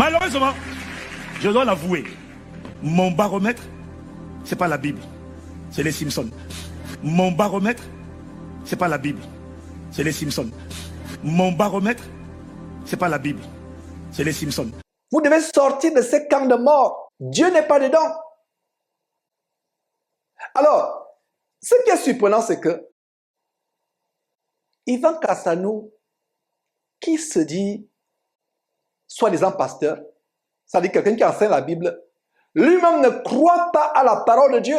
Malheureusement, je dois l'avouer, mon baromètre, c'est pas la Bible, c'est les Simpsons. Mon baromètre, c'est pas la Bible, c'est les Simpsons. Mon baromètre, c'est pas la Bible, c'est les Simpsons. Vous devez sortir de ces camps de mort. Dieu n'est pas dedans. Alors, ce qui est surprenant, c'est que Ivan Cassanou, qui se dit soi-disant pasteur, c'est-à-dire quelqu'un qui enseigne la Bible, lui-même ne croit pas à la parole de Dieu.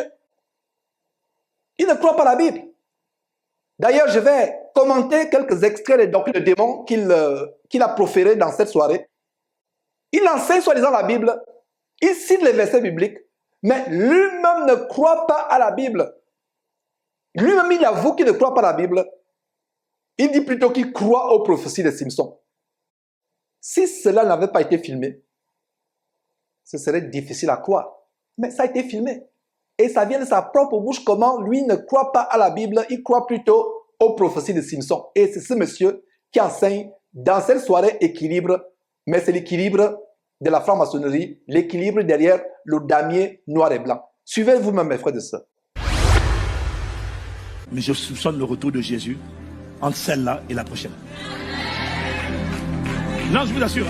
Il ne croit pas à la Bible. D'ailleurs, je vais commenter quelques extraits des doctrines de démons qu'il a proférés dans cette soirée. Il enseigne soi-disant la Bible, il cite les versets bibliques, mais lui-même ne croit pas à la Bible. Lui-même, il avoue qu'il ne croit pas à la Bible. Il dit plutôt qu'il croit aux prophéties de Simpson. Si cela n'avait pas été filmé, ce serait difficile à croire. Mais ça a été filmé. Et ça vient de sa propre bouche comment lui ne croit pas à la Bible, il croit plutôt aux prophéties de Simpson. Et c'est ce monsieur qui enseigne dans cette soirée équilibre, mais c'est l'équilibre de la franc-maçonnerie, l'équilibre derrière le damier noir et blanc. Suivez vous-même mes frères et sœurs. Mais je soupçonne le retour de Jésus entre celle-là et la prochaine. Non, je vous assure.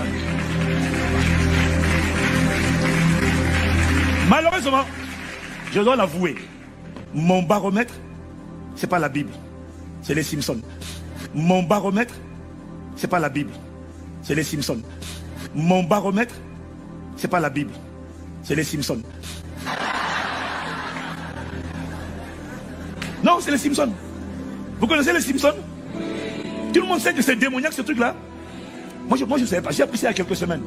Malheureusement, je dois l'avouer, mon baromètre, c'est pas la Bible, c'est les Simpsons. Mon baromètre, c'est pas la Bible, c'est les Simpsons. Mon baromètre, c'est pas la Bible, c'est les Simpsons. Non, c'est les Simpsons. Vous connaissez les Simpsons? Tout le monde sait que c'est démoniaque ce truc-là. Moi, je ne savais pas, j'ai appris ça il y a quelques semaines.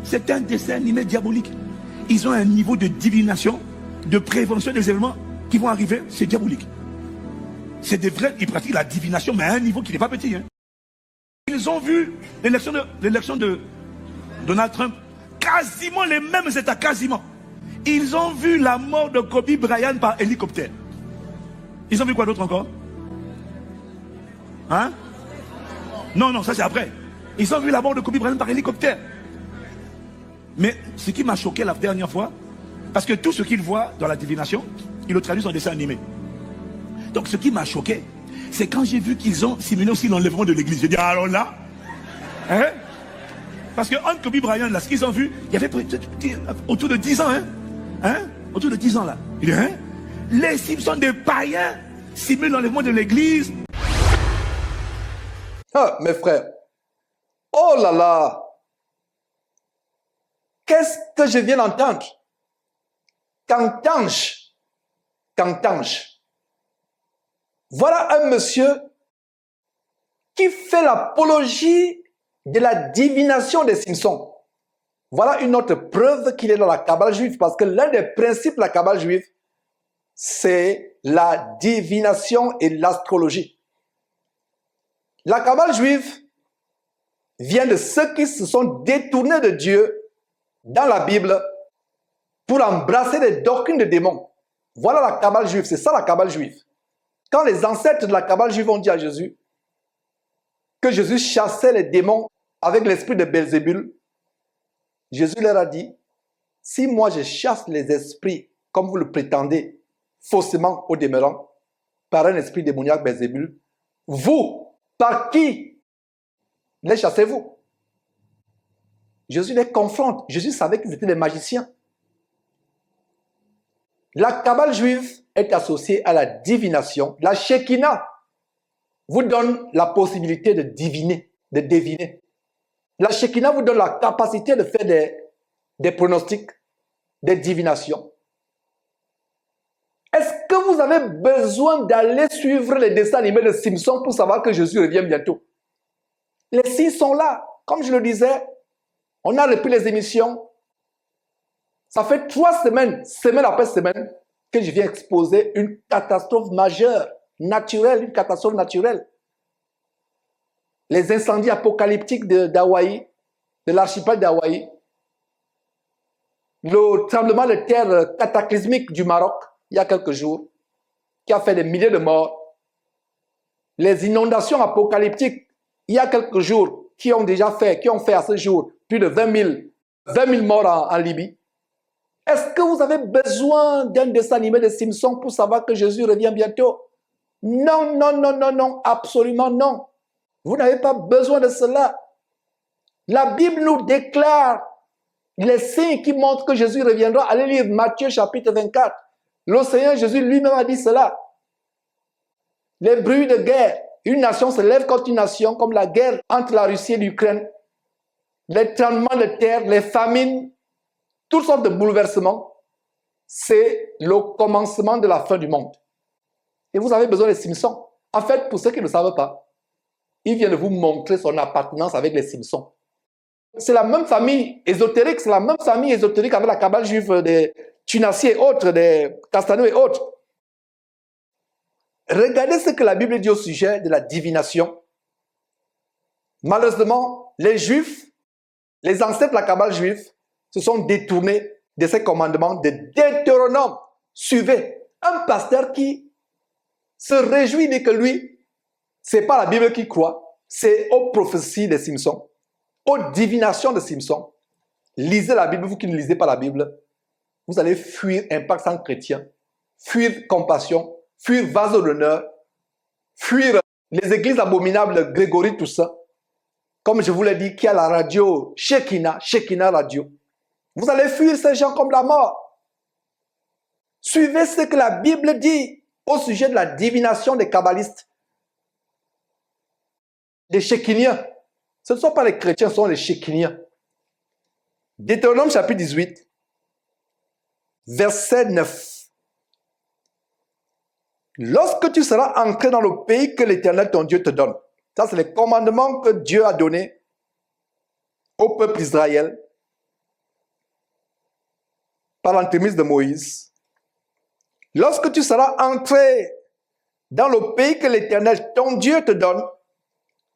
C'est un dessin animé diabolique. Ils ont un niveau de divination, de prévention des événements qui vont arriver, c'est diabolique. C'est des vrais, ils pratiquent la divination, mais à un niveau qui n'est pas petit. Hein. Ils ont vu l'élection de Donald Trump, quasiment les mêmes états, quasiment. Ils ont vu la mort de Kobe Bryant par hélicoptère. Ils ont vu quoi d'autre encore? Hein? Non, ça c'est après. Ils ont vu la mort de Kobe Bryant par hélicoptère. Mais ce qui m'a choqué la dernière fois, parce que tout ce qu'ils voient dans la divination, ils le traduisent en dessin animé. Donc ce qui m'a choqué, c'est quand j'ai vu qu'ils ont simulé aussi l'enlèvement de l'église. J'ai dit, alors là, hein? Parce que entre Kobe Bryant, là, ce qu'ils ont vu, il y avait autour de 10 ans, hein? Autour de 10 ans, là. Il dit, hein? Les Simpsons des païens simulent l'enlèvement de l'église. Ah, mes frères, oh là là, qu'est-ce que je viens d'entendre? Cantange. Voilà un monsieur qui fait l'apologie de la divination des Simpsons. Voilà une autre preuve qu'il est dans la Kabbale juive, parce que l'un des principes de la Kabbale juive, c'est la divination et l'astrologie. La Kabbale juive vient de ceux qui se sont détournés de Dieu dans la Bible pour embrasser les doctrines de démons. Voilà la Kabbale juive, c'est ça la Kabbale juive. Quand les ancêtres de la Kabbale juive ont dit à Jésus que Jésus chassait les démons avec l'esprit de Belzébul, Jésus leur a dit, si moi je chasse les esprits comme vous le prétendez, faussement au demeurant, par un esprit démoniaque Belzébul, vous, par qui les chassez-vous? Jésus les confronte. Jésus savait qu'ils étaient des magiciens. La Kabbale juive est associée à la divination. La Shekinah vous donne la possibilité de deviner. La Shekinah vous donne la capacité de faire des pronostics, des divinations. Est-ce que vous avez besoin d'aller suivre les dessins animés de Simpson pour savoir que Jésus revient bientôt? Les signes sont là. Comme je le disais, on a repris les émissions. Ça fait 3 semaines, semaine après semaine, que je viens exposer une catastrophe majeure, naturelle, une catastrophe naturelle. Les incendies apocalyptiques d'Hawaï, de l'archipel d'Hawaï, le tremblement de terre cataclysmique du Maroc, il y a quelques jours, qui a fait des milliers de morts, les inondations apocalyptiques, il y a quelques jours, qui ont fait à ce jour plus de 20 000 20 000 morts en Libye. Est-ce que vous avez besoin d'un dessin animé de Simpsons pour savoir que Jésus revient bientôt? Non, non, non, non, non, absolument non. Vous n'avez pas besoin de cela. La Bible nous déclare les signes qui montrent que Jésus reviendra. Allez lire Matthieu chapitre 24. Le Seigneur Jésus lui-même a dit cela. Les bruits de guerre. Une nation se lève contre une nation, comme la guerre entre la Russie et l'Ukraine. Les tremblements de terre, les famines, toutes sortes de bouleversements. C'est le commencement de la fin du monde. Et vous avez besoin des Simpsons. En fait, pour ceux qui ne savent pas, il vient de vous montrer son appartenance avec les Simpsons. C'est la même famille ésotérique, c'est la même famille ésotérique avec la cabale juive des Tunassiers et autres, des Castaneaux et autres. Regardez ce que la Bible dit au sujet de la divination. Malheureusement, les Juifs, les ancêtres de la cabale juive, se sont détournés de ces commandements de Deutéronome. Suivez un pasteur qui se réjouit de que lui, c'est pas la Bible qu'il croit, c'est aux prophéties des Simpsons, aux divinations de Simpsons. Lisez la Bible, vous qui ne lisez pas la Bible, vous allez fuir Impact Centre Chrétien, fuir Compassion, fuir Vase d'honneur, fuir les églises abominables, Grégory, tout ça. Comme je vous l'ai dit, qui a la radio Shekinah Radio. Vous allez fuir ces gens comme la mort. Suivez ce que la Bible dit au sujet de la divination des kabbalistes, des Shekiniens. Ce ne sont pas les chrétiens, ce sont les Shekiniens. Deutéronome chapitre 18, verset 9. Lorsque tu seras entré dans le pays que l'Éternel ton Dieu te donne, ça c'est les commandements que Dieu a donnés au peuple d'Israël par l'entremise de Moïse. Lorsque tu seras entré dans le pays que l'Éternel ton Dieu te donne,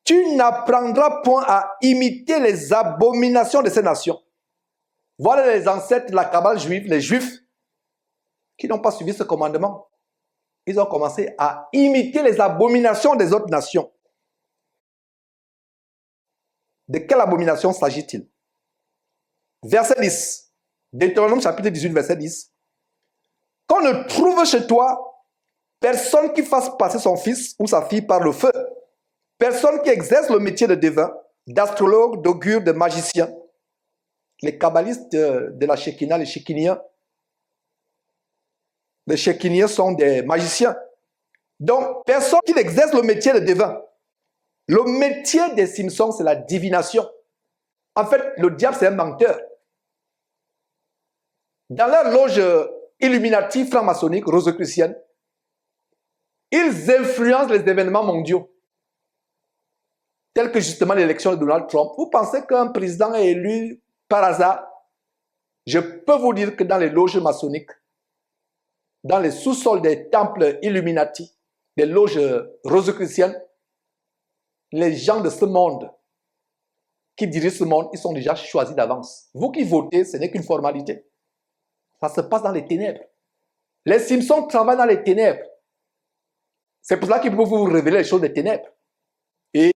tu n'apprendras point à imiter les abominations de ces nations. Voilà les ancêtres de la cabale juive, les Juifs, qui n'ont pas suivi ce commandement. Ils ont commencé à imiter les abominations des autres nations. De quelle abomination s'agit-il? Verset 10. Deutéronome chapitre 18, verset 10. Qu'on ne trouve chez toi personne qui fasse passer son fils ou sa fille par le feu. Personne qui exerce le métier de devin, d'astrologue, d'augure, de magicien. Les kabbalistes de la Shekinah, les Shekiniens, les Shekiniens sont des magiciens. Donc, personne qui exerce le métier de devin. Le métier des Simpsons, c'est la divination. En fait, le diable, c'est un menteur. Dans leur loge Illuminati franc-maçonnique, rosicrucienne, ils influencent les événements mondiaux, tels que justement l'élection de Donald Trump. Vous pensez qu'un président est élu par hasard? Je peux vous dire que dans les loges maçonniques, dans les sous-sols des temples Illuminati, des loges rosicruciennes, les gens de ce monde qui dirigent ce monde, ils sont déjà choisis d'avance. Vous qui votez, ce n'est qu'une formalité. Ça se passe dans les ténèbres. Les Simpsons travaillent dans les ténèbres. C'est pour cela qu'ils peuvent vous révéler les choses des ténèbres. Et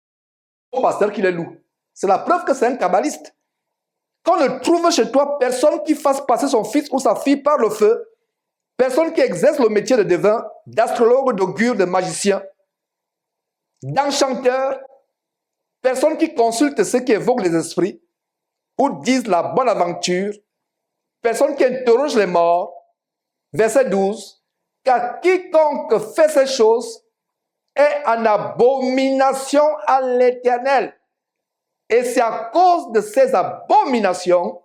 le pasteur qui les loue. C'est la preuve que c'est un kabbaliste. Qu'on ne trouve chez toi personne qui fasse passer son fils ou sa fille par le feu, personne qui exerce le métier de devin, d'astrologue, d'augure, de magicien, d'enchanteur, personne qui consulte ceux qui évoquent les esprits ou disent la bonne aventure, personne qui interroge les morts. Verset 12. Car quiconque fait ces choses est en abomination à l'Éternel. Et c'est à cause de ces abominations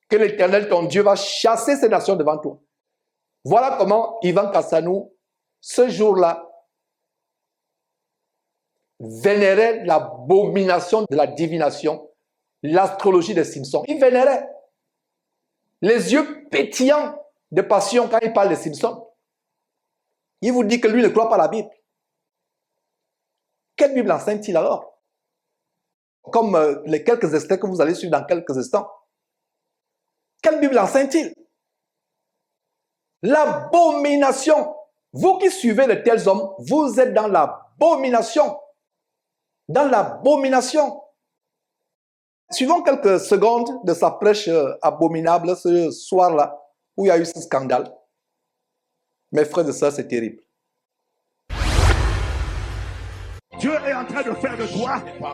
que l'Éternel, ton Dieu, va chasser ces nations devant toi. Voilà comment Ivan Kassanou, ce jour-là, vénérait l'abomination de la divination, l'astrologie des Simpsons. Il vénérait. Les yeux pétillants de passion quand il parle des Simpsons. Il vous dit que lui ne croit pas à la Bible. Quelle Bible enseigne-t-il alors? Comme les quelques extraits que vous allez suivre dans quelques instants. Quelle Bible enseigne-t-il? L'abomination. Vous qui suivez de tels hommes, vous êtes dans l'abomination. Dans l'abomination. Suivons quelques secondes de sa prêche abominable ce soir-là, où il y a eu ce scandale. Mes frères et sœurs, c'est terrible. Dieu est en train de faire de toi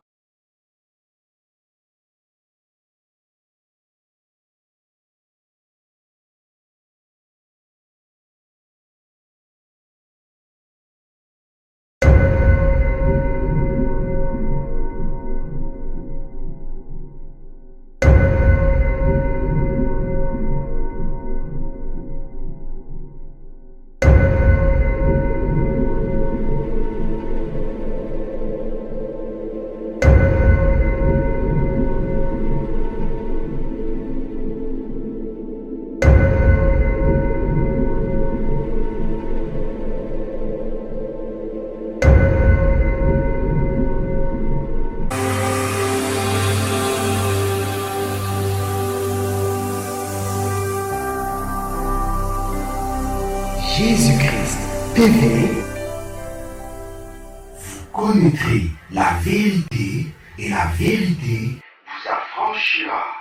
Jésus-Christ TV, vous connaîtrez la vérité et la vérité vous affranchira.